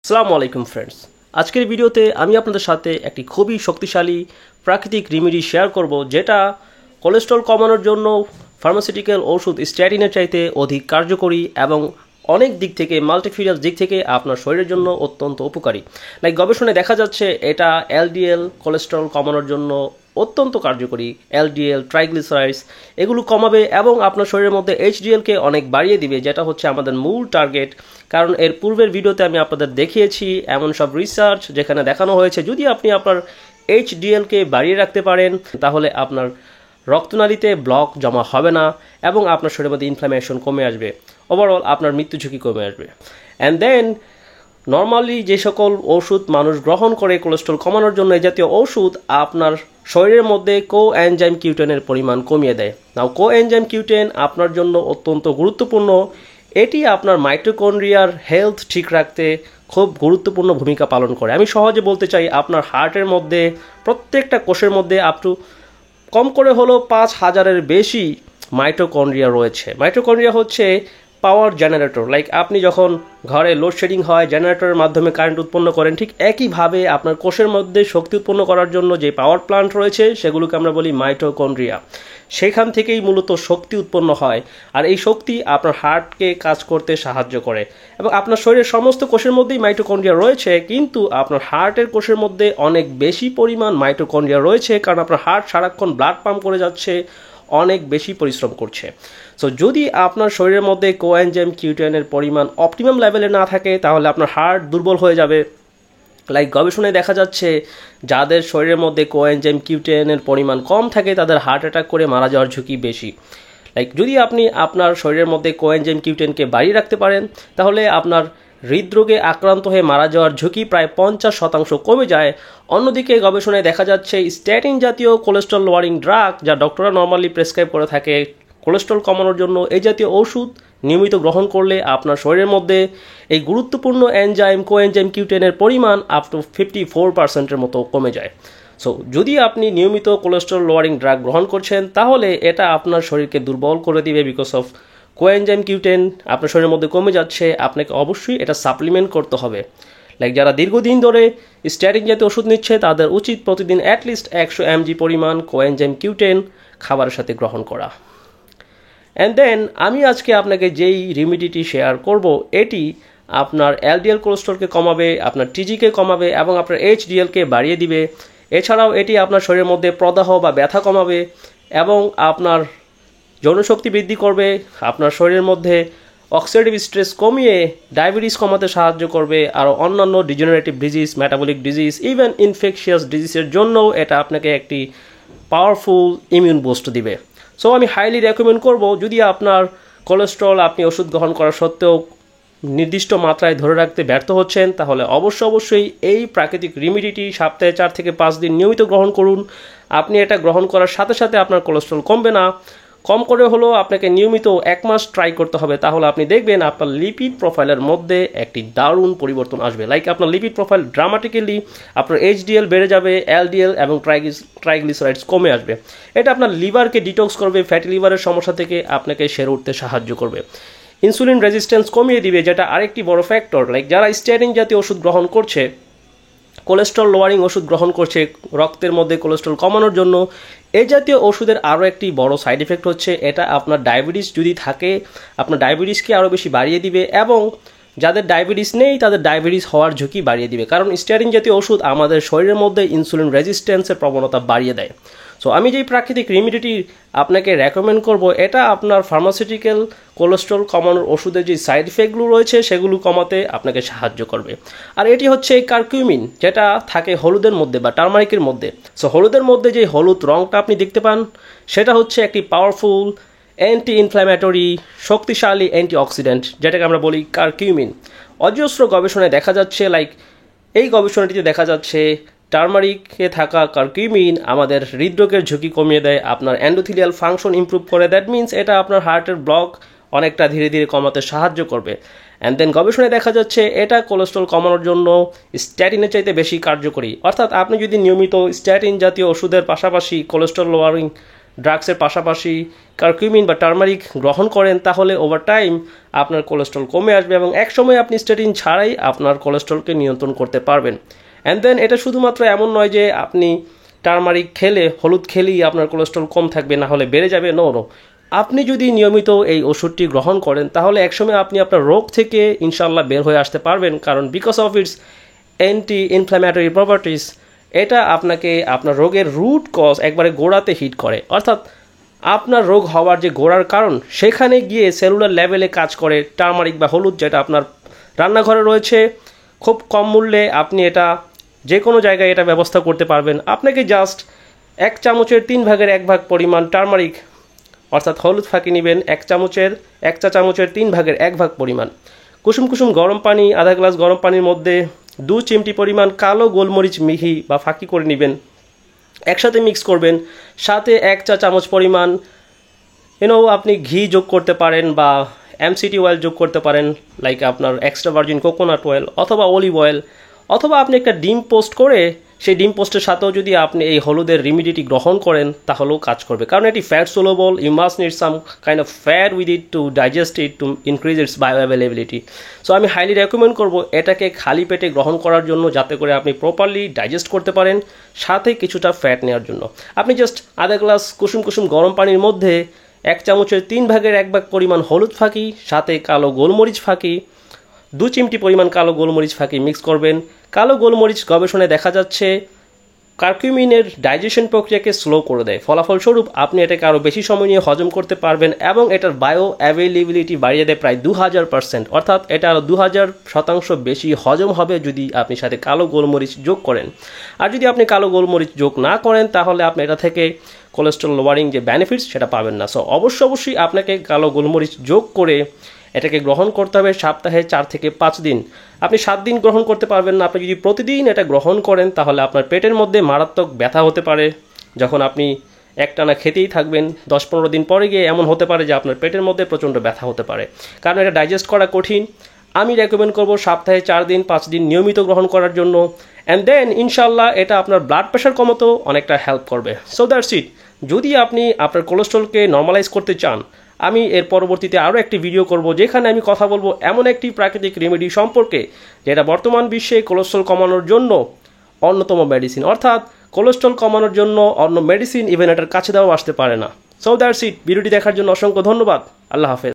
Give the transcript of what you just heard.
আসসালামু আলাইকুম ফ্রেন্ডস, আজকের ভিডিওতে আমি আপনাদের সাথে একটি খুবই শক্তিশালী প্রাকৃতিক রেমেডি শেয়ার করব, যেটা কোলেস্ট্রল কমানোর জন্য ফার্মাসিউটিক্যাল ওষুধ স্ট্যাটিনের চাইতে অধিক কার্যকরী এবং অনেক দিক থেকে মাল্টিফিরিয়াস দিক থেকে আপনার শরীরের জন্য অত্যন্ত উপকারী। লাইক গবেষণায় দেখা যাচ্ছে এটা এলডিএল কোলেস্ট্রল কমানোর জন্য অত্যন্ত কার্যকরী। এলডিএল, ট্রাইগ্লিসারাইডস এগুলো কমাবে এবং আপনার শরীরের মধ্যে এইচডিএলকে অনেক বাড়িয়ে দিবে, যেটা হচ্ছে আমাদের মূল টার্গেট। কারণ এর পূর্বের ভিডিওতে আমি আপনাদের দেখিয়েছি এমন সব রিসার্চ যেখানে দেখানো হয়েছে যদি আপনি আপনার এইচডিএলকে বাড়িয়ে রাখতে পারেন তাহলে আপনার রক্তনালীতে ব্লক জমা হবে না এবং আপনার শরীরের মধ্যে ইনফ্লামেশন কমে আসবে, ওভারঅল আপনার মৃত্যু ঝুঁকি কমে আসবে। অ্যান্ড দেন নর্মালি যে সকল ওষুধ মানুষ গ্রহণ করে কোলেস্ট্রল কমানোর জন্য, এই জাতীয় ওষুধ আপনার শরীরের মধ্যে কোএনজাইম কিউটেনের পরিমাণ কমিয়ে দেয়। নাও কোএনজাইম কিউটেন আপনার জন্য অত্যন্ত গুরুত্বপূর্ণ। এটি আপনার মাইটোকন্ড্রিয়ার হেলথ ঠিক রাখতে খুব গুরুত্বপূর্ণ ভূমিকা পালন করে। আমি সহজে বলতে চাই, আপনার হার্টের মধ্যে প্রত্যেকটা কোষের মধ্যে কম করে হলো 5000-এর বেশি মাইটোকন্ড্রিয়া রয়েছে। মাইটোকন্ড্রিয়া হচ্ছে পাওয়ার জেনারেটর। লাইক আপনি যখন ঘরে লোডশেডিং হয় জেনারেটরের মাধ্যমে কারেন্ট উৎপন্ন করেন, ঠিক একইভাবে আপনার কোষের মধ্যে শক্তি উৎপন্ন করার জন্য যে পাওয়ার প্লান্ট রয়েছে সেগুলোকে আমরা বলি মাইটোকন্ড্রিয়া। সেখান থেকেই মূলত শক্তি উৎপন্ন হয়, আর এই শক্তি আপনার হার্টকে কাজ করতে সাহায্য করে। এবং আপনার শরীরের সমস্ত কোষের মধ্যেই মাইটোকন্ড্রিয়া রয়েছে, কিন্তু আপনার হার্টের কোষের মধ্যে অনেক বেশি পরিমাণ মাইটোকন্ড্রিয়া রয়েছে, কারণ আপনার হার্ট সারাক্ষণ ব্লাড পাম্প করে যাচ্ছে, অনেক বেশি পরিশ্রম করছে। সো যদি আপনার শরীরের মধ্যে কোএনজাইম কিউটেনের পরিমাণ অপটিমাম লেভেলে না থাকে তাহলে আপনার হার্ট দুর্বল হয়ে যাবে। লাইক গবেষণায় দেখা যাচ্ছে যাদের শরীরের মধ্যে কোএনজাইম কিউটেনের পরিমাণ কম থাকে তাদের হার্ট অ্যাটাক করে মারা যাওয়ার ঝুঁকি বেশি। লাইক যদি আপনি আপনার শরীরের মধ্যে কোএনজাইম কিউটেনকে বাড়িয়ে রাখতে পারেন তাহলে আপনার হৃদরোগে আক্রান্ত হয়ে মারা যাওয়ার ঝুঁকি প্রায় 50% কমে যায়। অন্যদিকে গবেষণায় দেখা যাচ্ছে স্ট্যাটিন জাতীয় কোলেস্ট্রল লোয়ারিং ড্রাগ, যা ডক্টররা নর্মালি প্রেসক্রাইব করে থাকে কোলেস্ট্রল কমানোর জন্য, এই জাতীয় ওষুধ নিয়মিত গ্রহণ করলে আপনার শরীরের মধ্যে এই গুরুত্বপূর্ণ কোএনজাইম কিউটেনের পরিমাণ আপ টু 54%-এর মতো কমে যায়। সো যদি আপনি নিয়মিত কোলেস্ট্রল লোয়ারিং ড্রাগ গ্রহণ করছেন তাহলে এটা আপনার শরীরকে দুর্বল করে দিবে। বিকজ অফ কোএনজাইম কিউটেন আপনার শরীরের মধ্যে কমে যাচ্ছে, আপনাকে অবশ্যই এটা সাপ্লিমেন্ট করতে হবে। লাইক যারা দীর্ঘদিন ধরে স্ট্যাটিন জাতীয় ওষুধ নিচ্ছে তাদের উচিত প্রতিদিন অ্যাটলিস্ট 100 mg পরিমাণ কোএনজাইম কিউটেন খাবারের সাথে গ্রহণ করা। অ্যান্ড দেন আমি আজকে আপনাকে যেই রেমেডিটি শেয়ার করব এটি আপনার এলডিএল কোলেস্ট্রলকে কমাবে, আপনার টিজিকে কমাবে এবং আপনার এইচডিএলকে বাড়িয়ে দিবে। এছাড়াও এটি আপনার শরীরের মধ্যে প্রদাহ বা ব্যথা কমাবে এবং আপনার যৌনশক্তি বৃদ্ধি করবে, আপনার শরীরের মধ্যে অক্সিডেটিভ স্ট্রেস কমিয়ে ডায়াবেটিস কমাতে সাহায্য করবে, আর অন্যান্য degenerative disease, metabolic disease, even infectious ডিজিজের জন্যও এটা আপনাকে একটি পাওয়ারফুল ইমিউন বুস্ট দিবে। সো আমি হাইলি রেকমেন্ড করব, যদি আপনার কোলেস্ট্রল আপনি ওষুধ গ্রহণ করা সত্ত্বেও নির্দিষ্ট মাত্রায় ধরে রাখতে ব্যর্থ হচ্ছেন তাহলে অবশ্যই এই প্রাকৃতিক রেমেডিটি সপ্তাহে 4 থেকে 5 দিন নিয়মিত গ্রহণ করুন। আপনি এটা গ্রহণ করার সাথে সাথে আপনার কোলেস্ট্রল কমবে না, কম করে হলেও আপনাকে নিয়মিত 1 মাস ট্রাই করতে হবে, তাহলে আপনি দেখবেন আপনার লিপিড প্রোফাইলের মধ্যে একটি দারুণ পরিবর্তন আসবে। লাইক আপনার লিপিড প্রোফাইল ড্রামাটিক্যালি, আপনার এইচডিএল বেড়ে যাবে, এলডিএল এবং ট্রাইগ্লিসারাইডস কমে আসবে। এটা আপনার লিভারকে ডিটক্স করবে, ফ্যাটি লিভারের সমস্যা থেকে আপনাকে সেরে উঠতে সাহায্য করবে। ইনসুলিন রেজিস্ট্যান্স কমিয়ে দিবে, যেটা আরেকটি বড় ফ্যাক্টর। লাইক যারা স্ট্যাটিন জাতীয় ওষুধ গ্রহণ করছে, কোলেস্ট্রল লোয়ারিং ওষুধ গ্রহণ করছে রক্তের মধ্যে কোলেস্ট্রল কমানোর জন্য, এই জাতীয় ওষুধের আরও একটি বড় সাইড এফেক্ট হচ্ছে এটা আপনার ডায়াবেটিস যদি থাকে আপনার ডায়াবেটিসকে আরও বেশি বাড়িয়ে দিবে এবং যাদের ডায়াবেটিস নেই তাদের ডায়াবেটিস হওয়ার ঝুঁকি বাড়িয়ে দিবে। কারণ স্ট্যাটিন জাতীয় ওষুধ আমাদের শরীরের মধ্যে ইনসুলিন রেজিস্ট্যান্সের প্রবণতা বাড়িয়ে দেয়। সো আমি যেই প্রাকৃতিক রেমেডিটি আপনাকে রেকমেন্ড করব এটা আপনার ফার্মাসিউটিক্যাল কোলেস্ট্রল কমানোর ওষুধের যে সাইড ইফেক্টগুলো রয়েছে সেগুলো কমাতে আপনাকে সাহায্য করবে। আর এটি হচ্ছে কারকিউমিন, যেটা থাকে হলুদের মধ্যে বা টারমারিকের মধ্যে। সো হলুদের মধ্যে যে হলুদ রঙটা আপনি দেখতে পান সেটা হচ্ছে একটি পাওয়ারফুল অ্যান্টি ইনফ্ল্যামেটরি শক্তিশালী অ্যান্টিঅক্সিডেন্ট, যেটাকে আমরা বলি কারকিউমিন। অজস্র গবেষণায় দেখা যাচ্ছে, লাইক এই গবেষণাটিতে দেখা যাচ্ছে টারমারিকে থাকা কারকিউমিন আমাদের হৃদরোগের ঝুঁকি কমিয়ে দেয়, আপনার এন্ডোথেলিয়াল ফাংশন ইমপ্রুভ করে। দ্যাট মিনস এটা আপনার হার্টের ব্লক অনেকটা ধীরে ধীরে কমাতে সাহায্য করবে। অ্যান্ড দেন গবেষণায় দেখা যাচ্ছে এটা কোলেস্ট্রল কমানোর জন্য স্ট্যাটিনের চাইতে বেশি কার্যকরী। অর্থাৎ আপনি যদি নিয়মিত স্ট্যাটিন জাতীয় ওষুধের পাশাপাশি কোলেস্ট্রল লোয়ারিং ড্রাগসের পাশাপাশি কারকিউমিন বা টার্মারিক গ্রহণ করেন তাহলে ওভার টাইম আপনার কোলেস্ট্রল কমে আসবে এবং একসময় আপনি স্ট্যাটিন ছাড়াই আপনার কোলেস্ট্রলকে নিয়ন্ত্রণ করতে পারবেন। অ্যান্ড দেন এটা শুধুমাত্র এমন নয় যে আপনি টার্মারিক খেলে, হলুদ খেলেই আপনার কোলেস্ট্রল কম থাকবে, না হলে বেড়ে যাবে। নো। আপনি যদি নিয়মিত এই ওষুধটি গ্রহণ করেন তাহলে একসময় আপনি আপনার রোগ থেকে ইনশাল্লাহ বের হয়ে আসতে পারবেন, কারণ because of its anti inflammatory properties এটা আপনাকে আপনার রোগের রুট কজ একবারে গোড়াতে হিট করে, অর্থাৎ আপনার রোগ হওয়ার যে গোড়ার কারণ সেখানে গিয়ে সেলুলার লেভেলে কাজ করে টার্মারিক বা হলুদ, যেটা আপনার রান্নাঘরে রয়েছে। খুব কম মূল্যে আপনি এটা যে কোনো জায়গায় এটা ব্যবস্থা করতে পারবেন। আপনাকে জাস্ট 1 চামচের 3 ভাগের 1 ভাগ পরিমাণ টার্মারিক অর্থাৎ হলুদ ফাঁকি নেবেন, 1 চা চামচের 3 ভাগের 1 ভাগ পরিমাণ কুসুম কুসুম গরম পানি, আধা গ্লাস গরম পানির মধ্যে 2 চিমটি পরিমাণ কালো গোলমরিচ মিহি বা ফাঁকি করে নেবেন, একসাথে মিক্স করবেন। সাথে 1 চা চামচ পরিমাণ আপনি ঘি যোগ করতে পারেন বা MCT অয়েল যোগ করতে পারেন, লাইক আপনার এক্সট্রা ভার্জিন কোকোনাট অয়েল অথবা অলিভ অয়েল, অথবা আপনি একটা ডিম পোস্ট করে সেই ডিম পোস্টের সাথেও যদি আপনি এই হলুদের রেমিডিটি গ্রহণ করেন তাহলেও কাজ করবে, কারণ এটি fat soluble. You must need some kind of fat with it to digest it to increase its bioavailability. So আমি হাইলি রেকমেন্ড করব এটাকে খালি পেটে গ্রহণ করার জন্য, যাতে করে আপনি প্রপারলি ডাইজেস্ট করতে পারেন, সাথে কিছুটা ফ্যাট নেওয়ার জন্য। আপনি জাস্ট আধা গ্লাস কুসুম কুসুম গরম পানির মধ্যে 1 চামচের 3 ভাগের 1 ভাগ পরিমাণ হলুদ ফাঁকি, সাথে কালো গোলমরিচ ফাঁকি, 2 চিমটি পরিমাণ কালো গোলমরিচ ফাঁকি মিক্স করবেন। কালো গোলমরিচ গবেষণায় দেখা যাচ্ছে কারকিউমিনের ডাইজেশন প্রক্রিয়াকে স্লো করে দেয়, ফলাফলস্বরূপ আপনি এটাকে আরও বেশি সময় নিয়ে হজম করতে পারবেন এবং এটার বায়ো অ্যাভেলেবিলিটি বাড়িয়ে দেয় প্রায় 2000%, অর্থাৎ এটা আরও 2000% বেশি হজম হবে যদি আপনি সাথে কালো গোলমরিচ যোগ করেন। আর যদি আপনি কালো গোলমরিচ যোগ না করেন তাহলে আপনি এটা থেকে কোলেস্ট্রল লোয়ারিং যে বেনিফিটস সেটা পাবেন না। সো অবশ্যই আপনাকে কালো গোলমরিচ যোগ করে এটাকে গ্রহণ করতে হবে সপ্তাহে 4 থেকে 5 দিন। আপনি 7 দিন গ্রহণ করতে পারবেন না। আপনি যদি প্রতিদিন এটা গ্রহণ করেন তাহলে আপনার পেটের মধ্যে মারাত্মক ব্যথা হতে পারে। যখন আপনি একটানা খেতেই থাকবেন 10-15 দিন পরে গিয়ে এমন হতে পারে যে আপনার পেটের মধ্যে প্রচণ্ড ব্যথা হতে পারে, কারণ এটা ডাইজেস্ট করা কঠিন। আমি রেকমেন্ড করব সপ্তাহে 4 দিন 5 দিন নিয়মিত গ্রহণ করার জন্য। অ্যান্ড দেন ইনশাল্লাহ এটা আপনার ব্লাড প্রেশার কমাতেও অনেকটা হেল্প করবে। So that's it. যদি আপনি আপনার কোলেস্ট্রলকে নর্মালাইজ করতে চান, আমি এর পরবর্তীতে আরও একটি ভিডিও করব যেখানে আমি কথা বলবো এমন একটি প্রাকৃতিক রেমেডি সম্পর্কে যেটা বর্তমান বিশ্বে কোলেস্ট্রল কমানোর জন্য অন্যতম মেডিসিন, অর্থাৎ কোলেস্ট্রল কমানোর জন্য অন্য মেডিসিন ইভেন এটার কাছে দেওয়া আসতে পারে না। So that's it. ভিডিওটি দেখার জন্য অসংখ্য ধন্যবাদ। আল্লাহ হাফেজ।